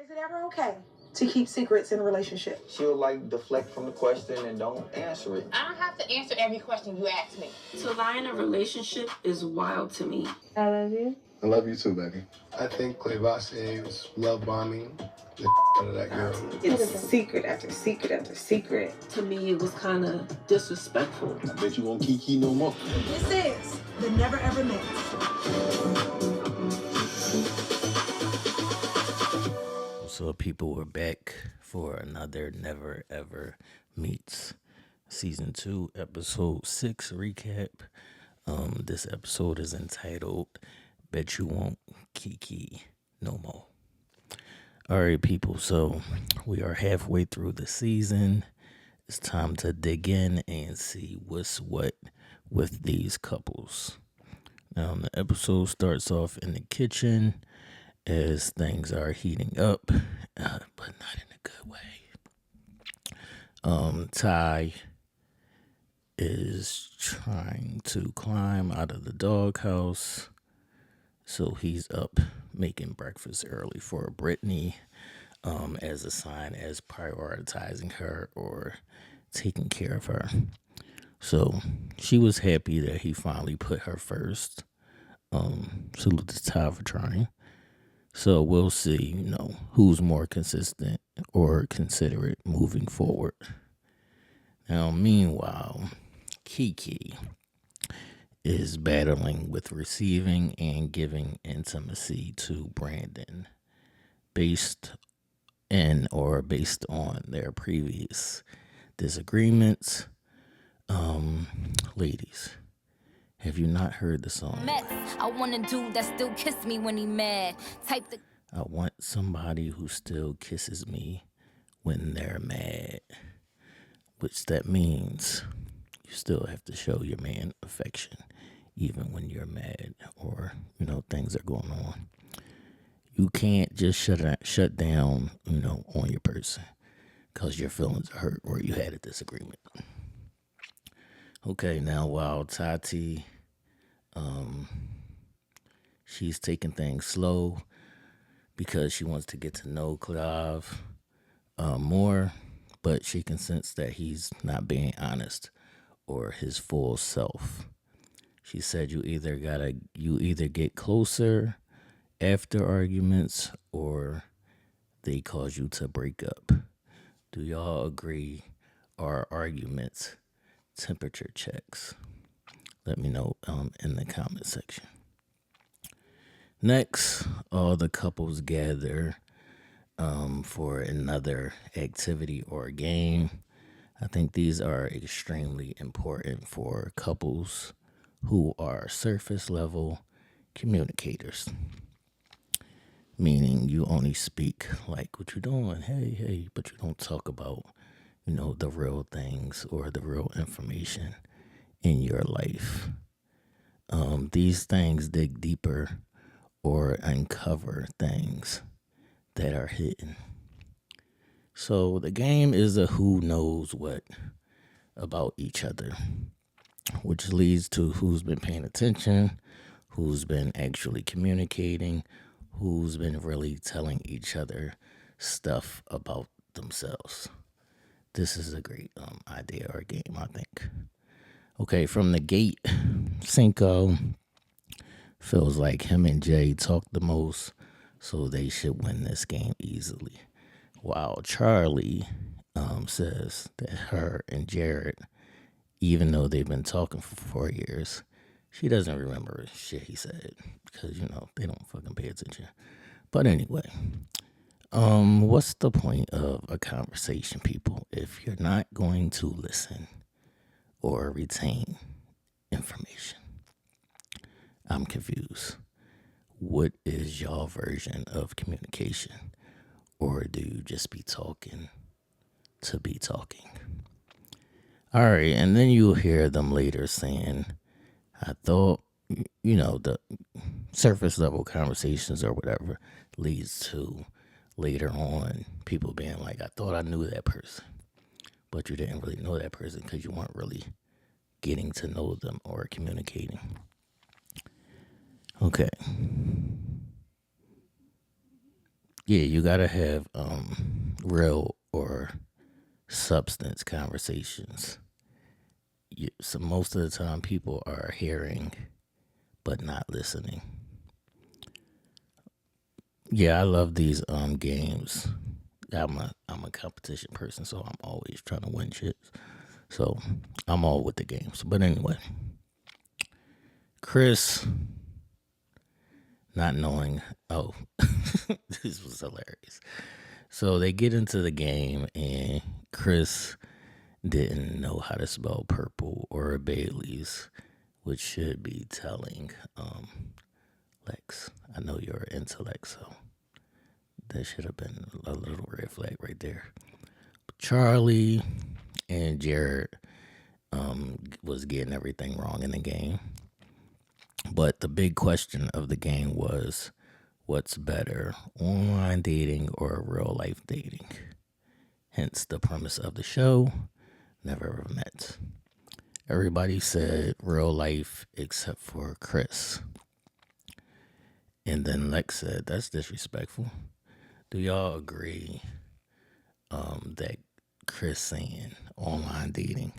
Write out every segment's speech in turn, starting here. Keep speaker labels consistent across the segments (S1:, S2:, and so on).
S1: Is it ever okay to keep secrets in a relationship?
S2: She'll like deflect from the question and don't answer it.
S3: I don't have to answer every question you ask me.
S4: To lie in a relationship is wild to me.
S5: I love you.
S6: I love you too, baby.
S7: I think Clavacia was love bombing the out of that girl.
S5: It's secret after secret after secret.
S4: To me, it was kind of disrespectful.
S6: I bet you won't KeKe no more.
S1: This is the Never Ever Mix.
S8: So people, were back for another Never Ever Meets Season 2, Episode 6 recap. This episode is entitled, Bet You Won't KeKe No More. Alright people, so we are halfway through the season. It's time to dig in and see what's what with these couples. Now the episode starts off in the kitchen as things are heating up, but not in a good way. Ty is trying to climb out of the doghouse, so he's up making breakfast early for Brittany, as a sign as prioritizing her or taking care of her. So she was happy that he finally put her first. Salute to Ty for trying. So we'll see, who's more consistent or considerate moving forward. Now, meanwhile, KeKe is battling with receiving and giving intimacy to Brandon based on their previous disagreements. Ladies, have you not heard the song?
S9: I want a dude that still kiss me when he mad.
S8: I want somebody who still kisses me when they're mad. Which that means you still have to show your man affection even when you're mad or, things are going on. You can't just shut down, on your person because your feelings are hurt or you had a disagreement. Okay, now while Tati, she's taking things slow because she wants to get to know Clav more, but she can sense that he's not being honest or his full self. She said you either get closer after arguments or they cause you to break up. Do y'all agree? Are arguments temperature checks? Let me know in the comment section. Next, all the couples gather for another activity or game. I think these are extremely important for couples who are surface level communicators. Meaning you only speak like, what you doing? Hey, but you don't talk about, the real things or the real information in your life. These things dig deeper or uncover things that are hidden. So the game is a who knows what about each other, which leads to who's been paying attention, who's been actually communicating, who's been really telling each other stuff about themselves. This is a great idea or game, I think. Okay, from the gate, Cinco feels like him and Jay talk the most, so they should win this game easily. While Charli says that her and Jared, even though they've been talking for 4 years, she doesn't remember shit he said because, they don't fucking pay attention. But anyway, what's the point of a conversation, people, if you're not going to listen or retain information? I'm confused. What is y'all version of communication? Or do you just be talking to be talking? All right, and then you'll hear them later saying, I thought, the surface level conversations or whatever leads to later on people being like, I thought I knew that person. But you didn't really know that person because you weren't really getting to know them or communicating. Okay. yeah, you gotta have real or substance conversations. So most of the time, people are hearing but not listening. Yeah, I love these games. I'm a competition person, so I'm always trying to win shit. So I'm all with the games. But anyway, Chris not knowing. Oh, this was hilarious. So they get into the game, and Chris didn't know how to spell purple or Bailey's, which should be telling Lex. I know you're intellect, so that should have been a little red flag right there. But Charli and Jared was getting everything wrong in the game. But the big question of the game was, what's better, online dating or real life dating? Hence the premise of the show, never ever met. Everybody said real life except for Chris. And then Lex said, that's disrespectful. Do y'all agree that Chris saying online dating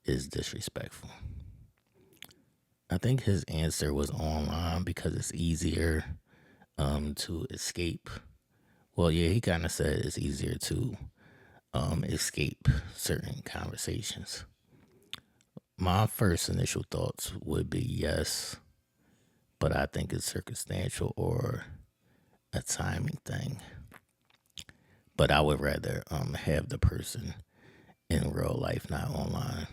S8: is disrespectful? I think his answer was online because it's easier to escape. Well, yeah, he kind of said it's easier to escape certain conversations. My first initial thoughts would be yes, but I think it's circumstantial or a timing thing. But I would rather have the person in real life, not online.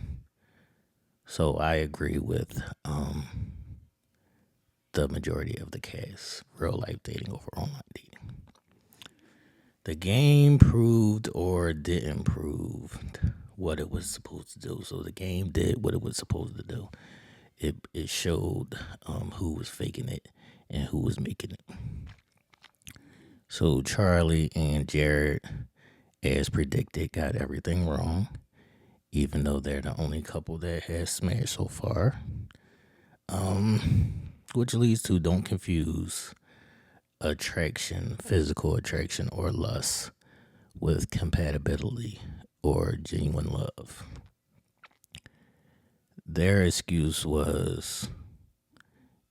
S8: So I agree with the majority of the cast, real life dating over online dating. The game proved or didn't prove what it was supposed to do. So the game did what it was supposed to do. It showed who was faking it and who was making it. So Charli and Jared, as predicted, got everything wrong, even though they're the only couple that has smashed so far. Which leads to, don't confuse attraction, physical attraction or lust with compatibility or genuine love. Their excuse was,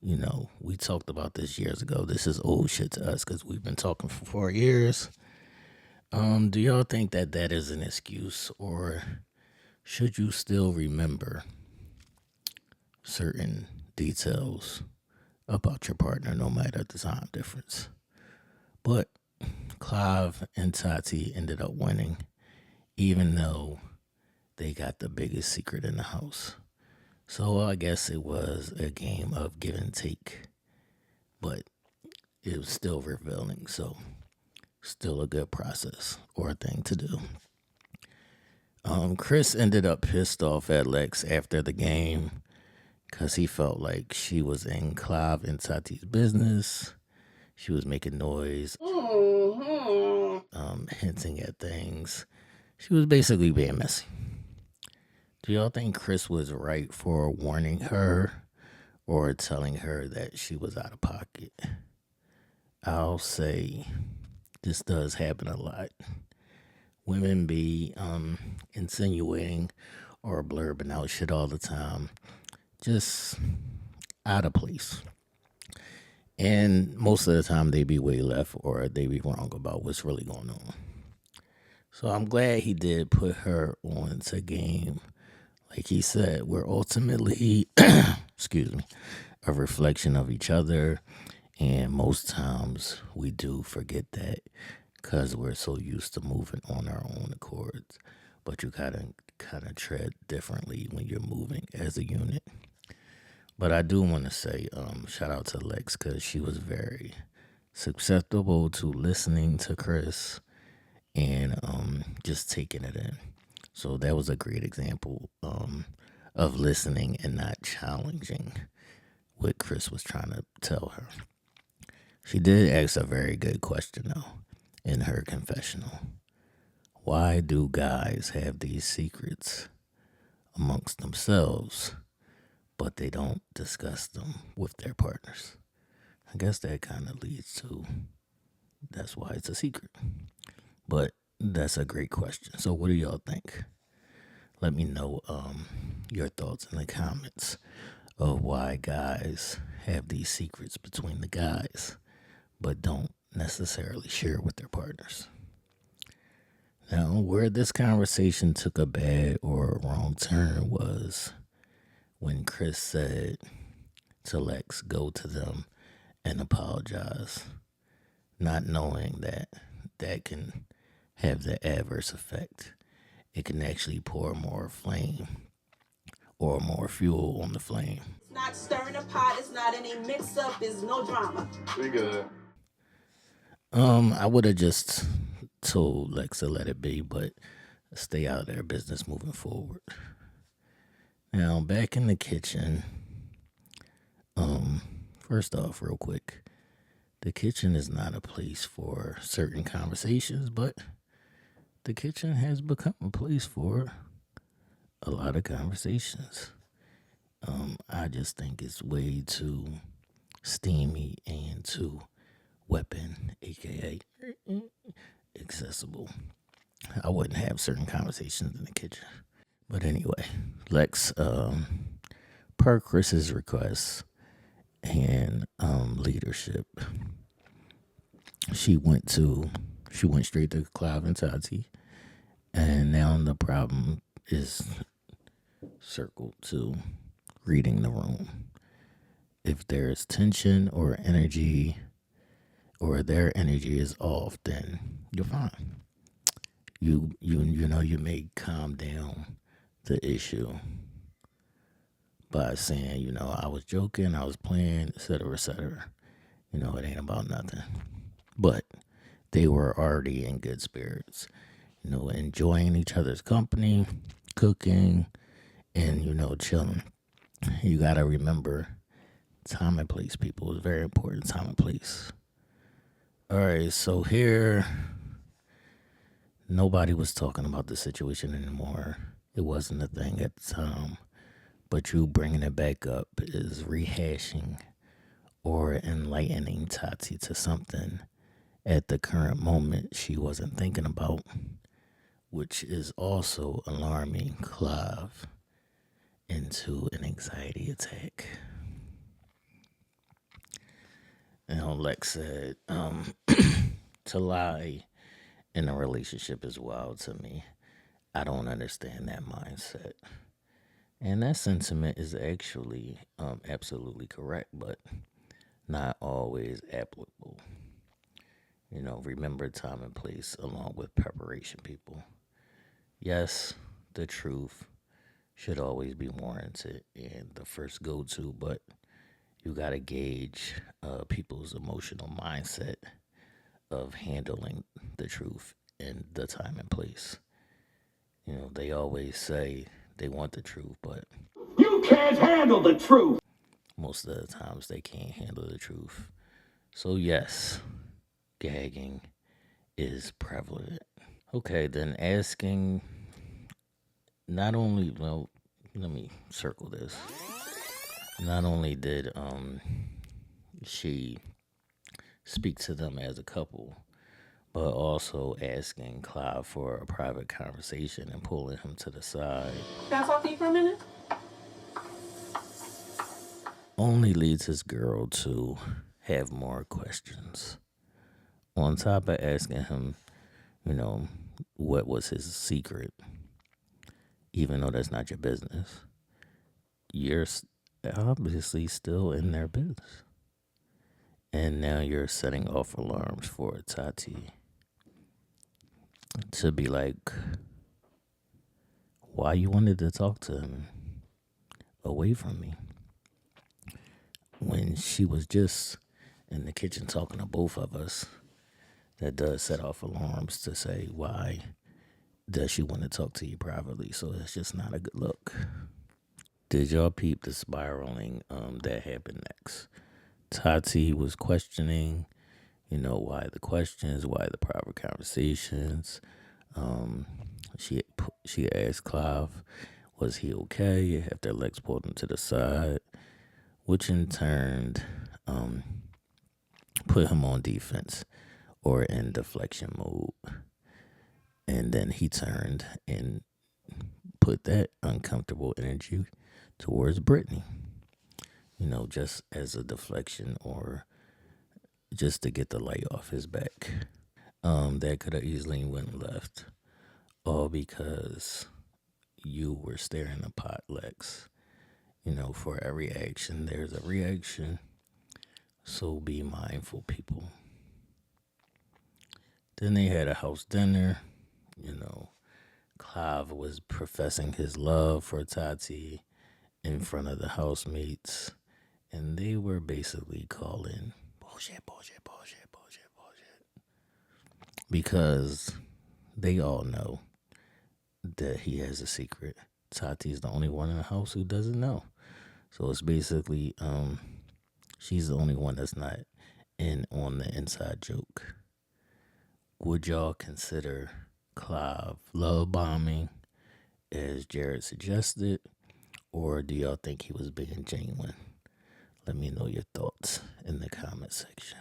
S8: we talked about this years ago. This is old shit to us because we've been talking for 4 years. Do y'all think that is an excuse, or should you still remember certain details about your partner no matter the time difference? But Clav and Tati ended up winning, even though they got the biggest secret in the house. So I guess it was a game of give and take, but it was still revealing. So still a good process or a thing to do. Chris ended up pissed off at Lex after the game because he felt like she was in Clav and Tati's business. She was making noise, hinting at things. She was basically being messy. Do y'all think Chris was right for warning her or telling her that she was out of pocket? I'll say this does happen a lot. Women be insinuating or blurbing out shit all the time, just out of place. And most of the time they be way left or they be wrong about what's really going on. So I'm glad he did put her on to game. Like he said, we're ultimately, a reflection of each other. And most times we do forget that because we're so used to moving on our own accords. But you gotta kind of tread differently when you're moving as a unit. But I do want to say shout out to Lex because she was very susceptible to listening to Chris and just taking it in. So that was a great example of listening and not challenging what Chris was trying to tell her. She did ask a very good question, though, in her confessional. Why do guys have these secrets amongst themselves, but they don't discuss them with their partners? I guess that kind of leads to That's why it's a secret. But that's a great question. So what do y'all think? Let me know your thoughts in the comments of why guys have these secrets between the guys, but don't necessarily share with their partners. Now, where this conversation took a bad or a wrong turn was when Chris said to Lex, go to them and apologize, not knowing that that can have the adverse effect. It can actually pour more flame or more fuel on the flame.
S1: It's not stirring a pot. It's not any mix-up. There's no drama.
S6: We good.
S8: I would have just told Lex to let it be, but stay out of their business moving forward. Now, back in the kitchen, first off, real quick, the kitchen is not a place for certain conversations, but the kitchen has become a place for a lot of conversations. I just think it's way too steamy and too weapon, aka accessible. I wouldn't have certain conversations in the kitchen. But anyway, Lex, per Chris's request and leadership, she went straight to Clav and Tati, and now the problem is circled to reading the room. If there is tension or energy, or their energy is off, then you're fine. You know you may calm down the issue by saying, I was joking, I was playing, etc., etc. It ain't about nothing. But they were already in good spirits, enjoying each other's company, cooking, and, chilling. You got to remember time and place, people. It's very important, time and place. All right, so here, nobody was talking about the situation anymore. It wasn't a thing at the time. But you bringing it back up is rehashing or enlightening Tati to something at the current moment she wasn't thinking about, which is also alarming Clav into an anxiety attack. And Lex said, to lie in a relationship is wild to me. I don't understand that mindset. And that sentiment is actually absolutely correct, but not always applicable. Remember time and place along with preparation, people. Yes, the truth should always be warranted and the first go-to, but you got to gauge people's emotional mindset of handling the truth in the time and place. They always say they want the truth, but
S10: you can't handle the truth.
S8: Most of the times they can't handle the truth. So yes, gagging is prevalent. Okay, then asking not only, let me circle this. Not only did she speak to them as a couple, but also asking Clav for a private conversation and pulling him to the side.
S3: Can I talk to you for a minute?
S8: Only leads his girl to have more questions. On top of asking him, what was his secret, even though that's not your business, you're obviously still in their business. And now you're setting off alarms for Tati to be like, why you wanted to talk to him away from me when she was just in the kitchen talking to both of us. That does set off alarms to say, why does she want to talk to you privately? So it's just not a good look. Did y'all peep the spiraling that happened next? Tati was questioning, why the questions, why the private conversations. She asked Clav, was he okay after Lex pulled him to the side, which in turn put him on defense, or in deflection mode. And then he turned and put that uncomfortable energy towards Brittany, just as a deflection or just to get the light off his back. That could have easily went left, all because you were staring the pot, Lex. For every action, there's a reaction. So be mindful, people. Then they had a house dinner. Clav was professing his love for Tati in front of the housemates. And they were basically calling bullshit. Because they all know that he has a secret. Tati's the only one in the house who doesn't know. So it's basically, she's the only one that's not in on the inside joke. Would y'all consider Clav love bombing, as Jared suggested, or do y'all think he was being genuine? Let me know your thoughts in the comment section.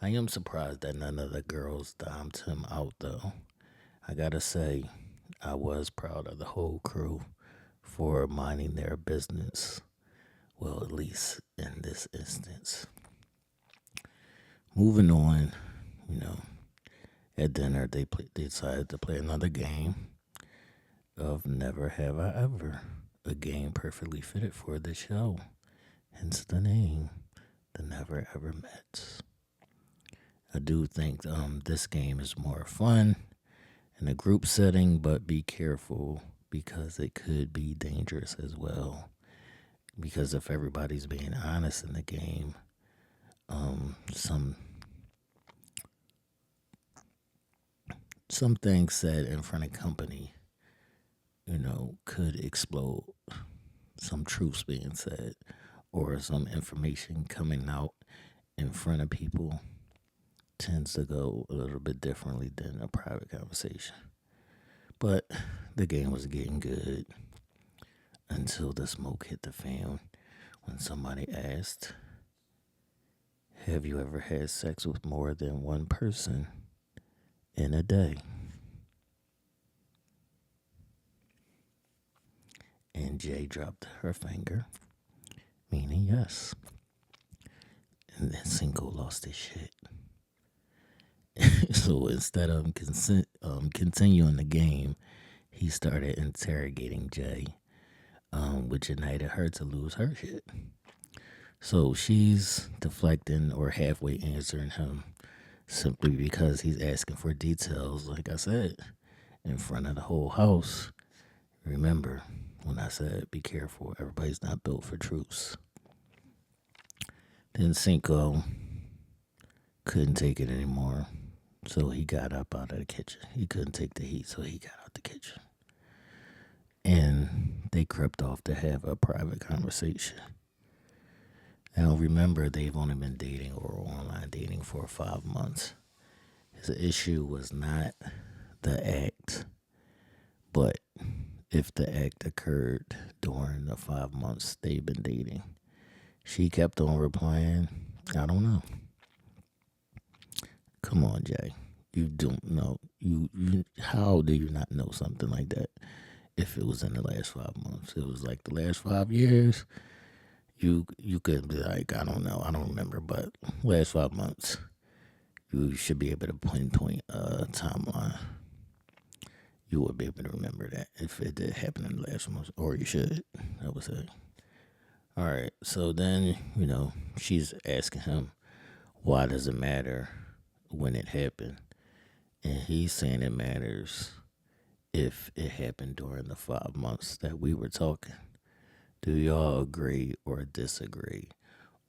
S8: I am surprised that none of the girls domed him out, though. I gotta say, I was proud of the whole crew for minding their business. Well, at least in this instance. Moving on, at dinner they decided to play another game of Never Have I Ever. A game perfectly fitted for the show. Hence the name, The Never Ever Mets. I do think this game is more fun in a group setting, but be careful because it could be dangerous as well. Because if everybody's being honest in the game, some things said in front of company, could explode. Some truths being said or some information coming out in front of people tends to go a little bit differently than a private conversation. But the game was getting good until the smoke hit the fan when somebody asked, have you ever had sex with more than one person in a day? And Jay dropped her finger, meaning yes. And then Cinco lost his shit. So instead of continuing the game, he started interrogating Jay, which ignited her to lose her shit. So she's deflecting or halfway answering him simply because he's asking for details, like I said, in front of the whole house. Remember when I said be careful, everybody's not built for truths. Then Cinco couldn't take it anymore. So he got up out of the kitchen. He couldn't take the heat, so he got out the kitchen. And they crept off to have a private conversation. Now remember, they've only been dating or online dating for 5 months. His issue was not the act, but if the act occurred during the 5 months they've been dating. She kept on replying, I don't know. Come on, Jay. You don't know. You how do you not know something like that if it was in the last 5 months? It was like the last 5 years. You could be like, I don't know, I don't remember, but last 5 months, you should be able to pinpoint a timeline. You would be able to remember that if it did happen in the last month, or you should, I would say. All right, so then, she's asking him, why does it matter when it happened? And he's saying it matters if it happened during the 5 months that we were talking. Do y'all agree or disagree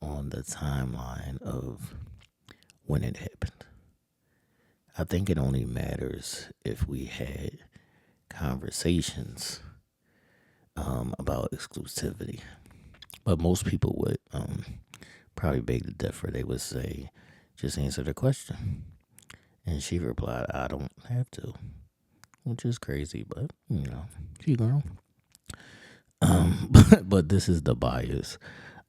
S8: on the timeline of when it happened? I think it only matters if we had conversations about exclusivity. But most people would probably beg to differ. They would say, just answer the question. And she replied, I don't have to. Which is crazy, but, she girl. But this is the bias,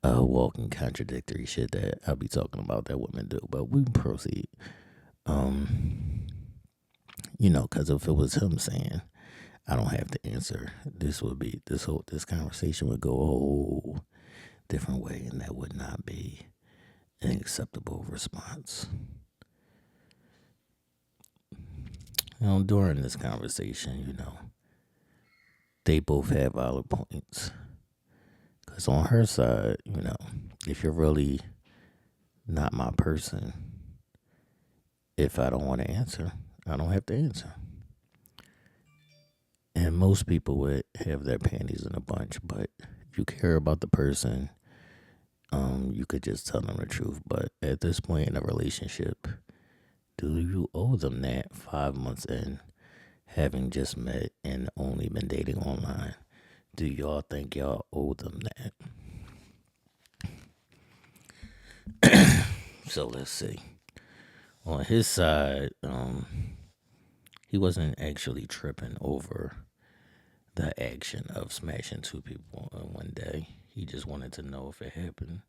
S8: walking contradictory shit that I'll be talking about that women do. But we can proceed. Because if it was him saying, I don't have to answer, this conversation would go a whole different way, and that would not be an acceptable response. During this conversation, they both have valid points. Because on her side, if you're really not my person, if I don't want to answer, I don't have to answer. And most people would have their panties in a bunch, but if you care about the person, you could just tell them the truth. But at this point in a relationship, do you owe them that 5 months in, having just met and only been dating online? Do y'all think y'all owe them that? So let's see. On his side, he wasn't actually tripping over the action of smashing two people in one day. He just wanted to know if it happened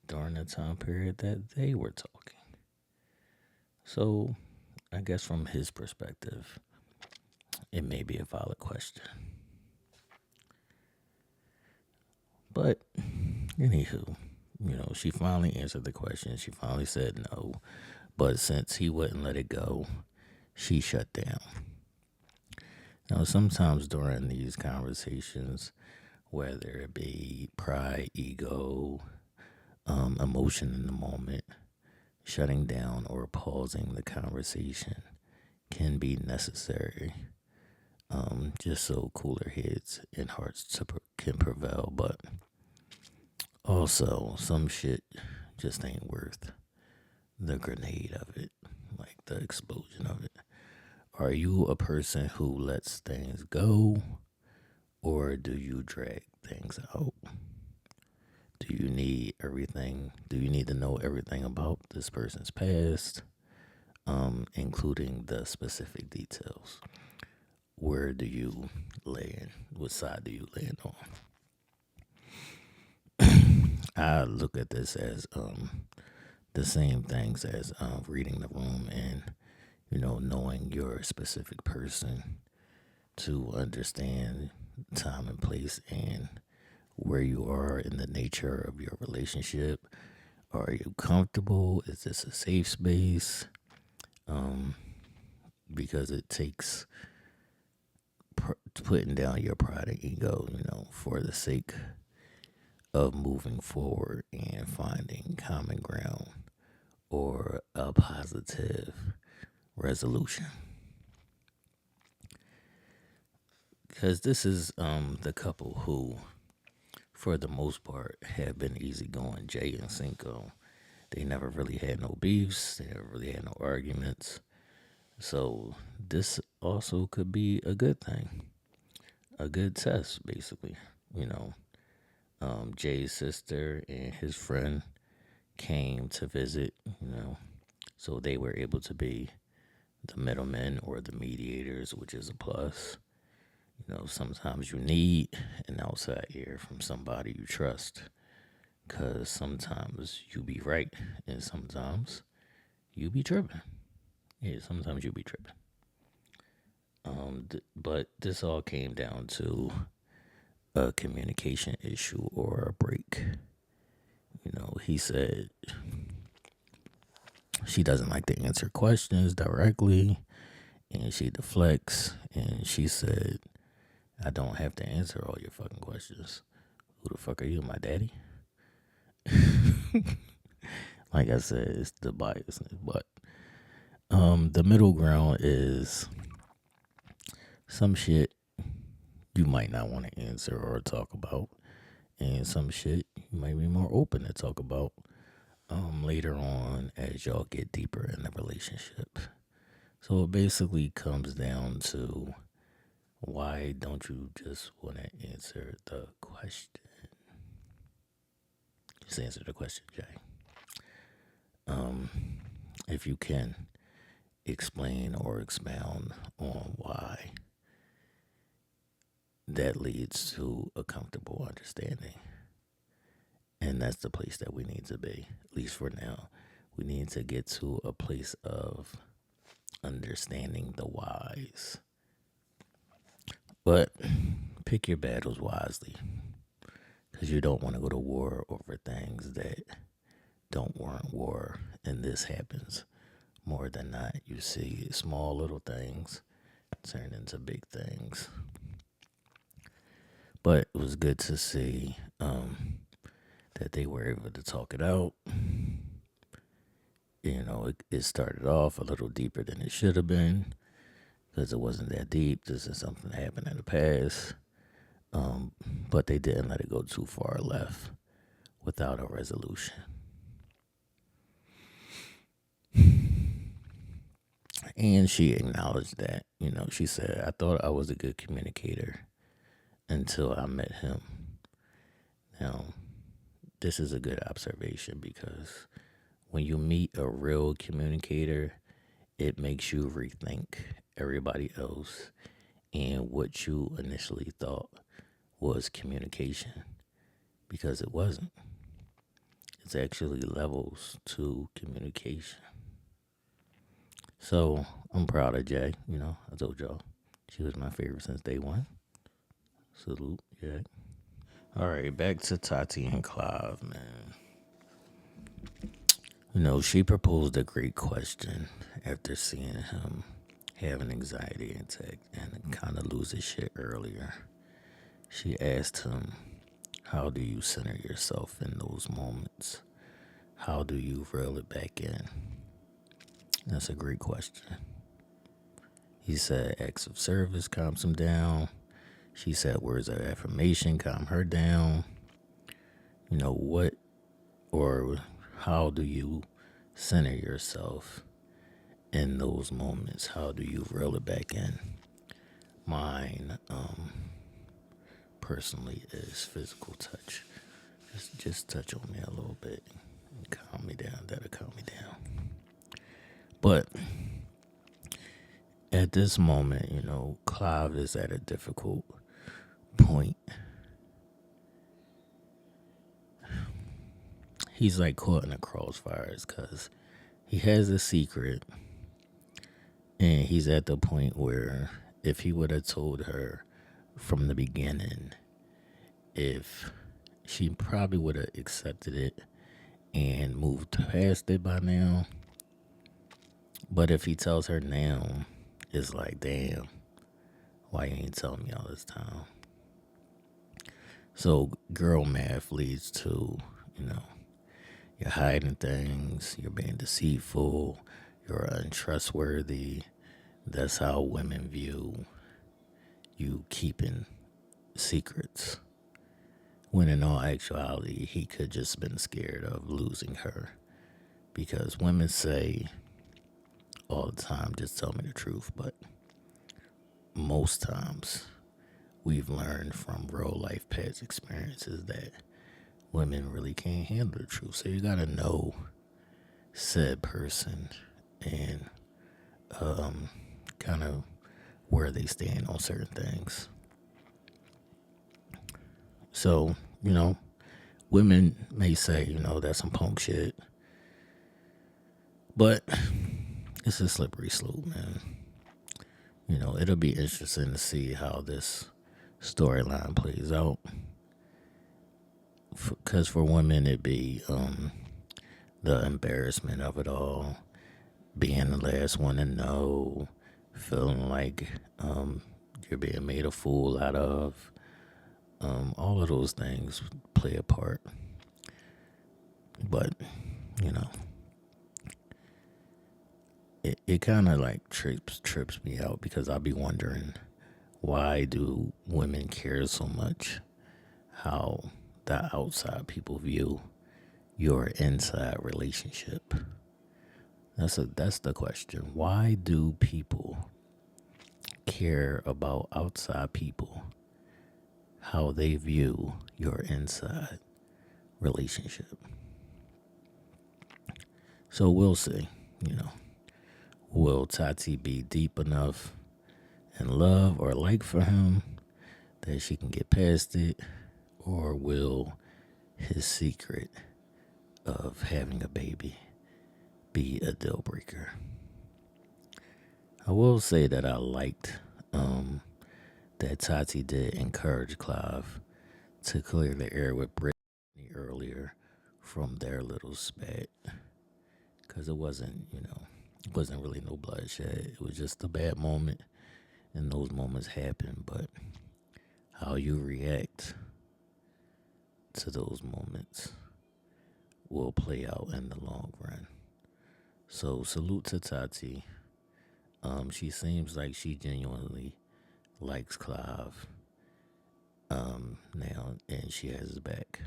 S8: during the time period that they were talking. So I guess from his perspective, it may be a valid question. But anywho, she finally answered the question. She finally said no. But since he wouldn't let it go, she shut down. Now, sometimes during these conversations, whether it be pride, ego, emotion in the moment, shutting down or pausing the conversation can be necessary, just so cooler heads and hearts can prevail. But also, some shit just ain't worth the grenade of it, like the explosion of it. Are you a person who lets things go, or do you drag things out? Do you need everything? Do you need to know everything about this person's past, including the specific details? Where do you land? What side do you land on? I look at this as the same things as reading the room and, knowing your specific person to understand time and place and where you are in the nature of your relationship. Are you comfortable? Is this a safe space? Because it takes putting down your pride and ego, for the sake of moving forward and finding common ground or a positive resolution. Because this is the couple who, for the most part, have been easygoing. Jay and Cinco, they never really had no beefs. They never really had no arguments. So this also could be a good thing, a good test, basically. Jay's sister and his friend came to visit, so they were able to be the middlemen or the mediators, which is a plus. Sometimes you need an outside ear from somebody you trust, because sometimes you be right and sometimes you be tripping. Yeah, sometimes you be tripping. But this all came down to a communication issue or a break. He said she doesn't like to answer questions directly, and she deflects, and she said, I don't have to answer all your fucking questions. Who the fuck are you, my daddy? Like I said, it's the biasness, but the middle ground is some shit you might not want to answer or talk about, and some shit you might be more open to talk about later on as y'all get deeper in the relationship. So it basically comes down to, why don't you just want to answer the question? Just answer the question, Jay. If you can, explain or expound on why that leads to a comfortable understanding. And that's the place that we need to be, at least for now. We need to get to a place of understanding the whys. But pick your battles wisely, because you don't want to go to war over things that don't warrant war. And this happens more than not. You see small little things turn into big things. But it was good to see that they were able to talk it out. You know, it started off a little deeper than it should have been, because it wasn't that deep. This is something that happened in the past. But they didn't let it go too far left without a resolution. And she acknowledged that, you know, she said, I thought I was a good communicator until I met him. Now, this is a good observation, because when you meet a real communicator, it makes you rethink everybody else and what you initially thought was communication, because it wasn't. It's actually levels to communication. So I'm proud of Jay. You know, I told y'all she was my favorite since day one. Salute, yeah. All right, back to Tati and Clav, man. You know, she proposed a great question after seeing him have an anxiety attack and kind of lose his shit earlier. She asked him, how do you center yourself in those moments? How do you reel it back in? That's a great question. He said acts of service calms him down. She said words of affirmation calm her down. You know, what or how do you center yourself in those moments? How do you reel it back in? Mine, personally, is physical touch. Just touch on me a little bit and calm me down. That'll calm me down. But at this moment, you know, Clav is at a difficult point. He's like caught in the crossfires, because he has a secret, and he's at the point where if he would have told her from the beginning, if she probably would have accepted it and moved past it by now. But if he tells her now, it's like, damn, why you ain't telling me all this time? So girl math leads to, you know, you're hiding things, you're being deceitful, you're untrustworthy. That's how women view you keeping secrets. When in all actuality, he could just been scared of losing her. Because women say all the time, just tell me the truth. But most times, we've learned from real life past experiences that women really can't handle the truth. So you gotta know said person and kind of where they stand on certain things. So, you know, women may say, you know, that's some punk shit. But it's a slippery slope, man. You know, it'll be interesting to see how this storyline plays out. Because for women, it'd be the embarrassment of it all, being the last one to know, feeling like you're being made a fool out of. All of those things play a part. But, you know, it kind of like trips me out, because I'll be wondering, why do women care so much how the outside people view your inside relationship? That's the question. Why do people care about outside people, how they view your inside relationship? So we'll see, you know. Will Tati be deep enough in love or like for him that she can get past it? Or will his secret of having a baby be a deal breaker? I will say that I liked that Tati did encourage Clav to clear the air with Brittany earlier from their little spat. Because it wasn't, it wasn't really no bloodshed. It was just a bad moment, and those moments happen. But how you react to those moments will play out in the long run. So salute to Tati. She seems like she genuinely likes Clav now, and she has his back.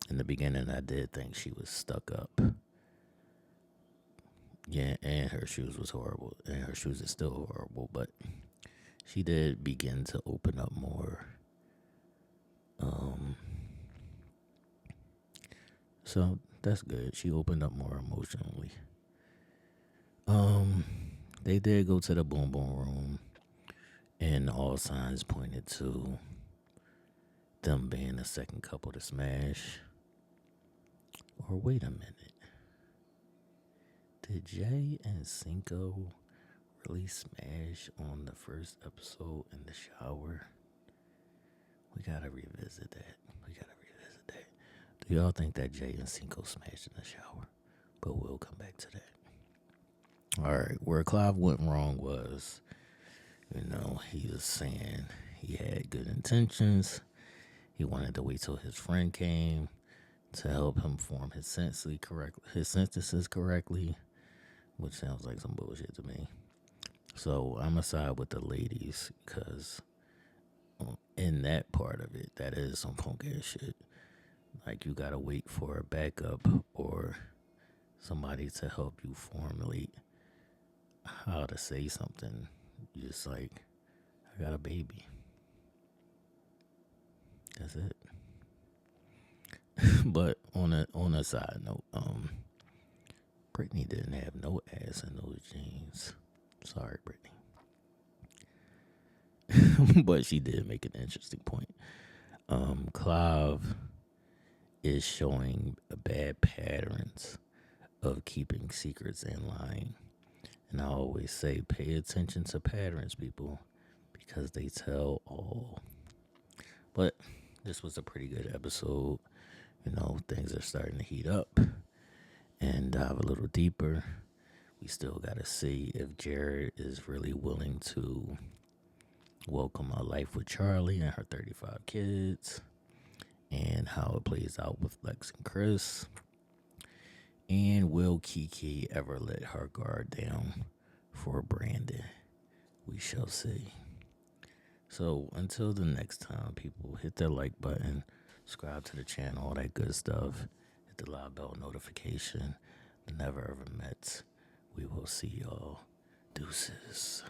S8: In the beginning, I did think she was stuck up. Yeah, and her shoes was horrible, and her shoes is still horrible, but she did begin to open up more. So that's good. She opened up more emotionally. They did go to the boom boom room, and all signs pointed to them being the second couple to smash. Or wait a minute. Did Jay and Cinco really smash on the first episode in the shower? We gotta revisit that. Do y'all think that Jay and Cinco smashed in the shower? But we'll come back to that. Alright, where Clav went wrong was, he was saying he had good intentions. He wanted to wait till his friend came to help him form his sentences correctly, which sounds like some bullshit to me. So I'm gonna side with the ladies, because in that part of it, that is some punk ass shit. Like, you gotta wait for a backup or somebody to help you formulate how to say something. Just like, I got a baby. That's it. But on a side note, Brittany didn't have no ass in those jeans. Sorry, Brittany. But she did make an interesting point. Clav is showing bad patterns of keeping secrets and lying. And I always say, pay attention to patterns, people, because they tell all. But this was a pretty good episode. Things are starting to heat up and dive a little deeper. We still got to see if Jared is really willing to welcome a life with Charli and her 35 kids, and how it plays out with Lex and Chris. And will KeKe ever let her guard down for Brandon? We shall see. So until the next time, people, hit that like button, subscribe to the channel, all that good stuff. Hit the live bell notification. The Never Ever Mets. We will see y'all. Deuces.